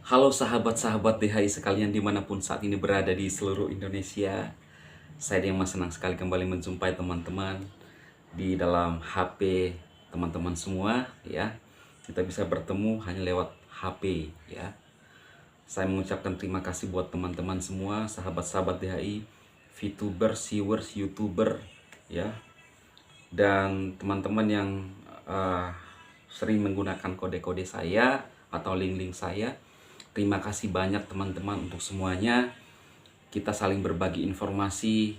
Halo sahabat-sahabat DHI sekalian dimanapun saat ini berada di seluruh Indonesia. Saya Dimas senang sekali kembali menjumpai teman-teman di dalam HP teman-teman semua ya. Kita bisa bertemu hanya lewat HP ya. Saya mengucapkan terima kasih buat teman-teman semua, sahabat-sahabat DHI, VTuber, viewers, YouTuber ya. Dan teman-teman yang sering menggunakan kode-kode saya atau link-link saya. Terima kasih banyak teman-teman untuk semuanya. Kita saling berbagi informasi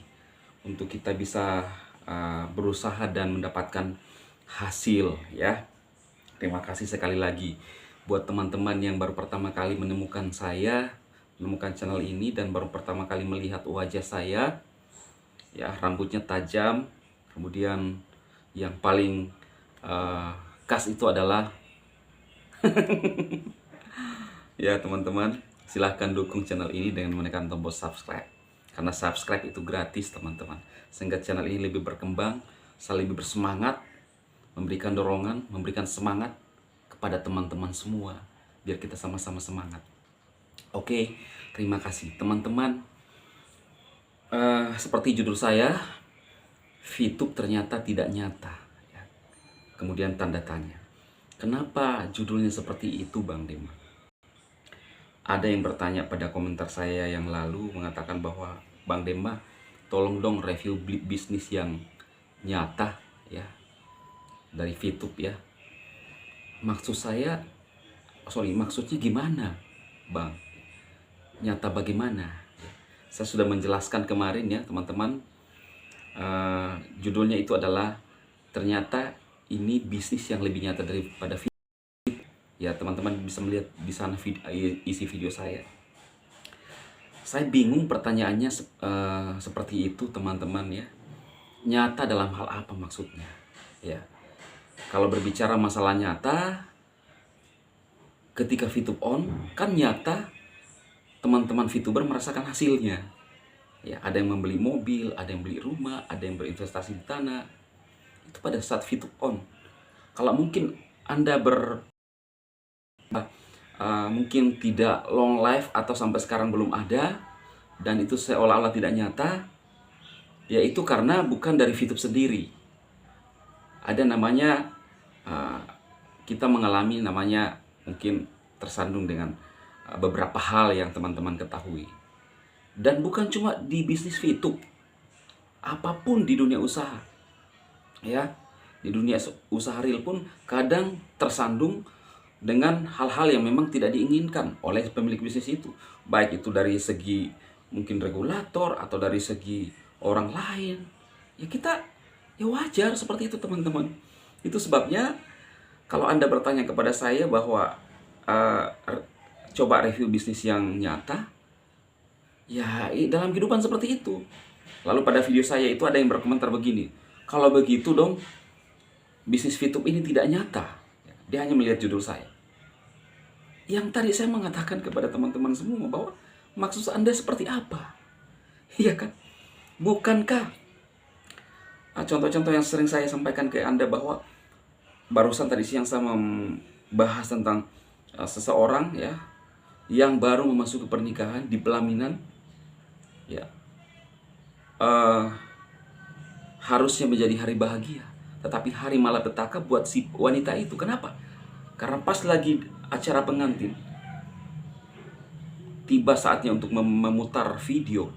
untuk kita bisa berusaha dan mendapatkan hasil ya. Terima kasih sekali lagi buat teman-teman yang baru pertama kali menemukan saya, menemukan channel ini dan baru pertama kali melihat wajah saya. Ya, rambutnya tajam. Kemudian yang paling khas itu adalah ya teman-teman, silahkan dukung channel ini dengan menekan tombol subscribe. Karena subscribe itu gratis teman-teman. Sehingga channel ini lebih berkembang, saya lebih bersemangat, memberikan dorongan, memberikan semangat kepada teman-teman semua. Biar kita sama-sama semangat. Oke, terima kasih teman-teman. Seperti judul saya, VTube ternyata tidak nyata. Kemudian tanda tanya. Kenapa judulnya seperti itu Bang Dema? Ada yang bertanya pada komentar saya yang lalu mengatakan bahwa Bang Dema, tolong dong review bisnis yang nyata ya dari VTube ya. Maksudnya gimana Bang? Nyata bagaimana? Saya sudah menjelaskan kemarin ya teman-teman. Judulnya itu adalah ternyata ini bisnis yang lebih nyata daripada video. Ya teman-teman bisa melihat di sana isi video saya. Saya bingung pertanyaannya seperti itu teman-teman ya. Nyata dalam hal apa maksudnya? Ya. Kalau berbicara masalah nyata, ketika VTube on kan nyata teman-teman VTuber merasakan hasilnya. Ya, ada yang membeli mobil, ada yang beli rumah, ada yang berinvestasi di tanah. Itu pada saat VTube on. Kalau mungkin Anda mungkin tidak long life atau sampai sekarang belum ada dan itu seolah-olah tidak nyata, ya itu karena bukan dari VTube sendiri. Ada namanya kita mengalami namanya mungkin tersandung dengan beberapa hal yang teman-teman ketahui. Dan bukan cuma di bisnis VTube, apapun di dunia usaha. Ya, di dunia usaha real pun kadang tersandung dengan hal-hal yang memang tidak diinginkan oleh pemilik bisnis itu. Baik itu dari segi mungkin regulator atau dari segi orang lain. Ya kita, ya wajar seperti itu teman-teman. Itu sebabnya kalau Anda bertanya kepada saya bahwa coba review bisnis yang nyata, ya dalam kehidupan seperti itu. Lalu pada video saya itu ada yang berkomentar begini, kalau begitu dong bisnis VTube ini tidak nyata. Dia hanya melihat judul saya. Yang tadi saya mengatakan kepada teman-teman semua bahwa maksud Anda seperti apa? Iya kan? Bukankah contoh-contoh yang sering saya sampaikan ke Anda bahwa barusan tadi siang saya membahas tentang seseorang ya yang baru memasuki pernikahan di pelaminan ya. Harusnya menjadi hari bahagia, tetapi hari malapetaka buat si wanita itu. Kenapa? Karena pas lagi acara pengantin, tiba saatnya untuk memutar video.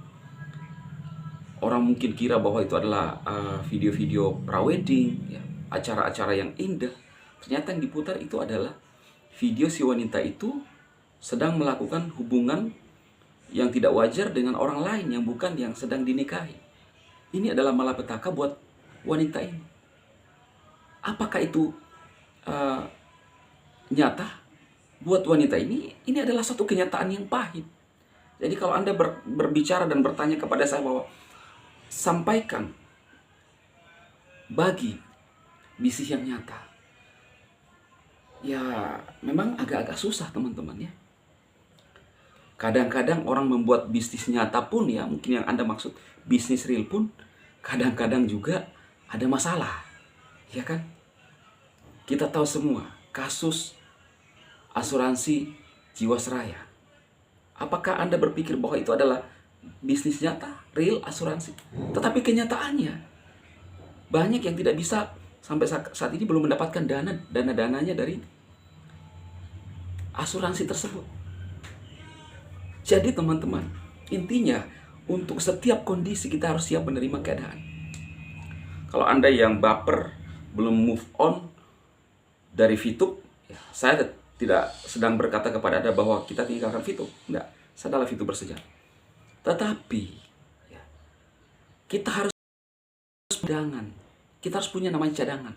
Orang mungkin kira bahwa itu adalah video-video prawedding, ya, acara-acara yang indah. Ternyata yang diputar itu adalah video si wanita itu sedang melakukan hubungan yang tidak wajar dengan orang lain yang bukan yang sedang dinikahi. Ini adalah malapetaka buat wanita ini. Apakah itu nyata? Buat wanita ini adalah satu kenyataan yang pahit. Jadi kalau Anda berbicara dan bertanya kepada saya bahwa sampaikan bagi bisnis yang nyata, ya memang agak-agak susah teman-teman ya. Kadang-kadang orang membuat bisnis nyata pun ya, mungkin yang Anda maksud bisnis real pun, kadang-kadang juga ada masalah. Ya kan? Kita tahu semua kasus asuransi Jiwasraya. Apakah Anda berpikir bahwa itu adalah bisnis nyata, real, asuransi? Tetapi kenyataannya, banyak yang tidak bisa sampai saat ini belum mendapatkan dana-dananya dari asuransi tersebut. Jadi teman-teman, intinya untuk setiap kondisi kita harus siap menerima keadaan. Kalau Anda yang baper, belum move on dari VTube, ya, saya tidak sedang berkata kepada Anda bahwa kita tinggalkan VTube. Enggak, saya adalah VTuber sejati. Tetapi ya, kita harus cadangan. Kita harus punya namanya cadangan.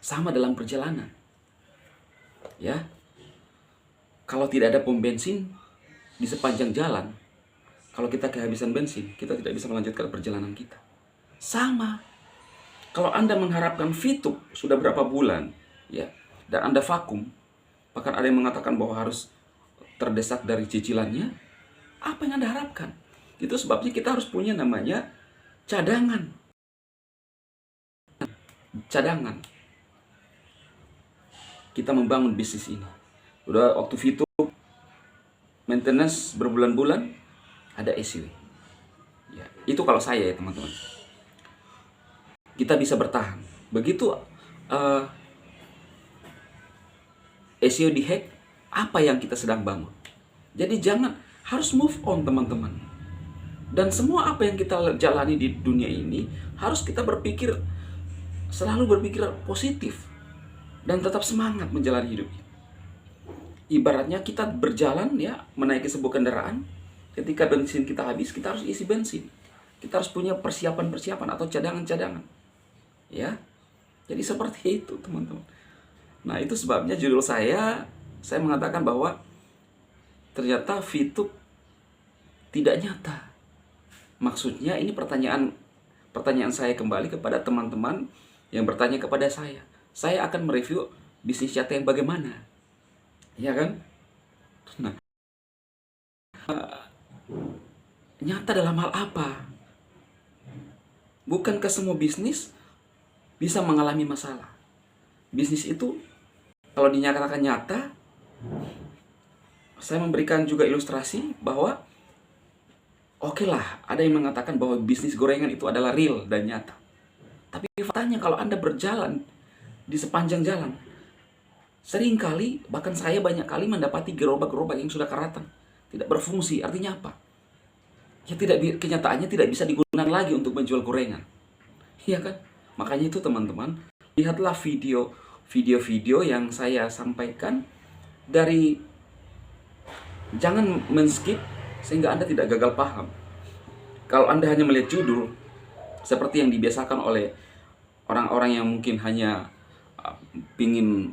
Sama dalam perjalanan. Ya. Kalau tidak ada pom bensin di sepanjang jalan, kalau kita kehabisan bensin, kita tidak bisa melanjutkan perjalanan kita. Sama. Kalau Anda mengharapkan VTube sudah berapa bulan, ya, dan Anda vakum, bahkan ada yang mengatakan bahwa harus terdesak dari cicilannya, apa yang Anda harapkan? Itu sebabnya kita harus punya namanya cadangan. Cadangan. Kita membangun bisnis ini. Udah waktu VTube maintenance berbulan-bulan, ada SEW. Ya, itu kalau saya ya teman-teman. Kita bisa bertahan. Begitu SEO dihack, apa yang kita sedang bangun? Jadi jangan, harus move on teman-teman. Dan semua apa yang kita jalani di dunia ini harus kita selalu berpikir positif dan tetap semangat menjalani hidup. Ibaratnya kita berjalan ya, menaiki sebuah kendaraan, ketika bensin kita habis, kita harus isi bensin. Kita harus punya persiapan-persiapan atau cadangan-cadangan. Ya, jadi seperti itu teman-teman. Nah itu sebabnya judul saya mengatakan bahwa ternyata VTube tidak nyata. Maksudnya ini pertanyaan saya kembali kepada teman-teman yang bertanya kepada saya. Saya akan mereview bisnis nyata yang bagaimana, ya kan? Nah, nyata dalam hal apa? Bukankah semua bisnis bisa mengalami masalah? Bisnis itu kalau dinyatakan nyata, saya memberikan juga ilustrasi bahwa oke lah, ada yang mengatakan bahwa bisnis gorengan itu adalah real dan nyata. Tapi faktanya kalau Anda berjalan di sepanjang jalan, seringkali, bahkan saya banyak kali mendapati gerobak-gerobak yang sudah karatan, tidak berfungsi. Artinya apa? Ya kenyataannya tidak bisa digunakan lagi untuk menjual gorengan. Iya kan? Makanya itu teman-teman, lihatlah video-video yang saya sampaikan dari, jangan men-skip sehingga Anda tidak gagal paham. Kalau Anda hanya melihat judul seperti yang dibiasakan oleh orang-orang yang mungkin hanya pingin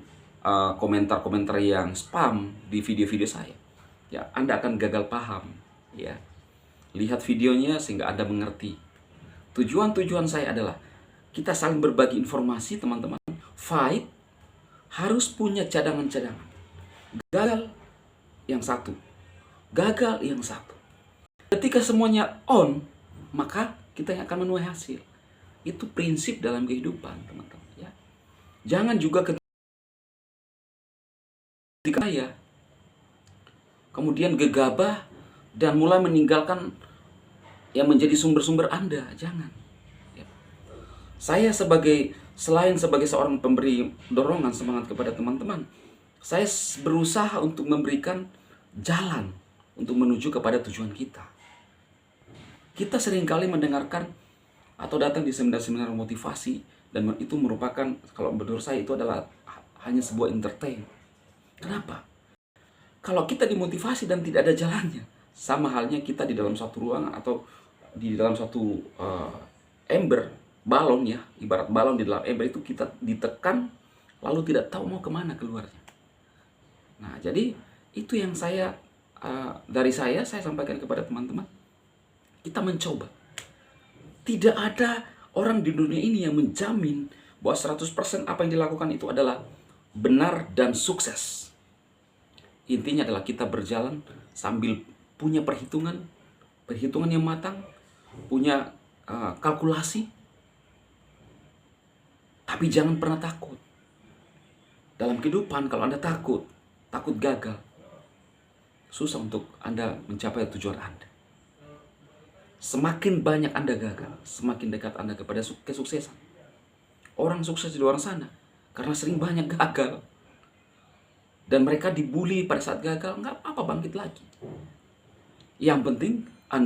komentar-komentar yang spam di video-video saya, ya Anda akan gagal paham. Ya, lihat videonya sehingga Anda mengerti. Tujuan saya adalah kita saling berbagi informasi teman-teman. Fight harus punya cadangan-cadangan. Gagal yang satu, gagal yang satu. Ketika semuanya on, maka kita yang akan menuai hasil. Itu prinsip dalam kehidupan teman-teman. Ya. Jangan juga ketika ya, kemudian gegabah dan mulai meninggalkan yang menjadi sumber-sumber Anda. Jangan. Saya selain sebagai seorang pemberi dorongan semangat kepada teman-teman, saya berusaha untuk memberikan jalan untuk menuju kepada tujuan kita. Kita seringkali mendengarkan atau datang di seminar-seminar motivasi, dan itu merupakan, kalau menurut saya itu adalah hanya sebuah entertain. Kenapa? Kalau kita dimotivasi dan tidak ada jalannya, sama halnya kita di dalam satu ruangan atau di dalam satu ember, balon ya, ibarat balon di dalam ember itu kita ditekan lalu tidak tahu mau kemana keluarnya. Nah jadi itu yang dari saya sampaikan kepada teman-teman. Kita mencoba. Tidak ada orang di dunia ini yang menjamin bahwa 100% apa yang dilakukan itu adalah benar dan sukses. Intinya adalah kita berjalan sambil punya perhitungan yang matang, punya kalkulasi. Tapi jangan pernah takut. Dalam kehidupan kalau Anda takut gagal, susah untuk Anda mencapai tujuan Anda. Semakin banyak Anda gagal, semakin dekat Anda kepada kesuksesan. Orang sukses di luar sana karena sering banyak gagal. Dan mereka dibully pada saat gagal, nggak apa-apa, bangkit lagi. Yang penting